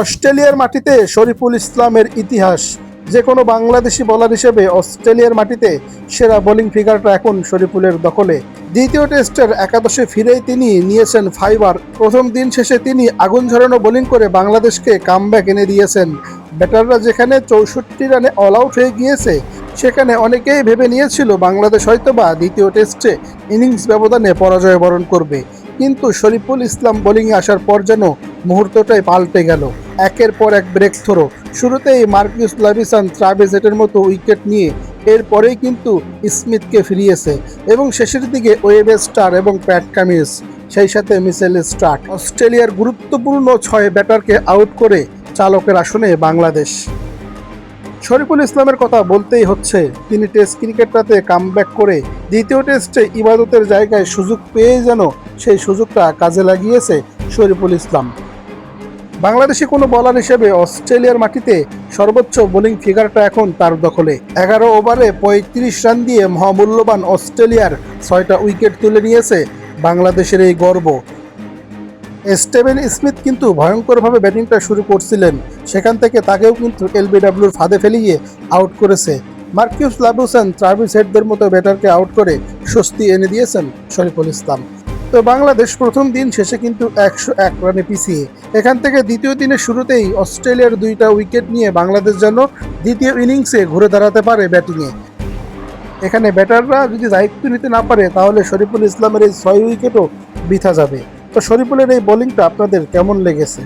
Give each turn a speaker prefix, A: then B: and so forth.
A: অস্ট্রেলিয়ার মাটিতে শরীফুল ইসলামের ইতিহাস। যে কোনো বাংলাদেশি বোলার হিসেবে অস্ট্রেলিয়ার মাটিতে সেরা বোলিং ফিগারটা এখন শরীফুলের দখলে। দ্বিতীয় টেস্টের একাদশে ফিরেই তিনি নিয়েছেন ফাইবার। প্রথম দিন শেষে তিনি আগুন ঝরানো বোলিং করে বাংলাদেশকে কামব্যাক এনে দিয়েছেন। ব্যাটাররা যেখানে 64 রানে অল আউট হয়ে গিয়েছে, সেখানে অনেকেই ভেবে নিয়েছিল বাংলাদেশ হয়তোবা দ্বিতীয় টেস্টে ইনিংস ব্যবধানে পরাজয় বরণ করবে, কিন্তু শরীফুল ইসলাম বোলিংয়ে আসার পর যেন মুহূর্তটাই পাল্টে গেল। একের পর এক ব্রেক থ্রো, শুরুতেই মার্কিউস লাভিসান ট্রাভিস হেডের মতো উইকেট নিয়ে এরপরেই কিন্তু স্মিথকে ফিরিয়েছে এবং শেষের দিকে ওয়েবস্টার এবং প্যাট কামিন্স, সেই সাথে মিচেল স্টার্ক। অস্ট্রেলিয়ার গুরুত্বপূর্ণ 6 ব্যাটারকে আউট করে চালকের আসনে বাংলাদেশ। শরীফুল ইসলামের কথা বলতেই হচ্ছে, তিনি টেস্ট ক্রিকেটটাতে কামব্যাক করে দ্বিতীয় টেস্টে ইবাদতের জায়গায় সুযোগ পেয়ে যেন সেই সুযোগটা কাজে লাগিয়েছে শরীফুল ইসলাম। বাংলাদেশি কোনো বোলার হিসেবে অস্ট্রেলিয়ার মাটিতে সর্বোচ্চ বোলিং ফিগারটা এখন তার দখলে। 11 ওভারে 35 রান দিয়ে মহামূল্যবান অস্ট্রেলিয়ার 6টা উইকেট তুলে নিয়েছে বাংলাদেশের এই গর্ব। স্টিভেন স্মিথ কিন্তু ভয়ঙ্করভাবে ব্যাটিংটা শুরু করছিলেন, সেখান থেকে তাকেও কিন্তু এলবিডব্লিউর ফাঁদে ফেলিয়ে আউট করেছে। মার্কিউস লাভিসান ট্রাভিস হেডদের মতো ব্যাটারকে আউট করে স্বস্তি এনে দিয়েছেন শরীফুল ইসলাম। তো বাংলাদেশ প্রথম দিন শেষে কিন্তু 101 রানে পিছিয়ে। এখান থেকে দ্বিতীয় দিনের শুরুতেই অস্ট্রেলিয়ার 2টা উইকেট নিয়ে বাংলাদেশ যেন দ্বিতীয় ইনিংসে ঘুরে দাঁড়াতে পারে ব্যাটিংয়ে। এখানে ব্যাটাররা যদি দায়িত্ব নিতে না পারে, তাহলে শরীফুল ইসলামের এই 6 উইকেটও বৃথা যাবে। তো শরীফুলের এই বোলিংটা আপনাদের কেমন লেগেছে?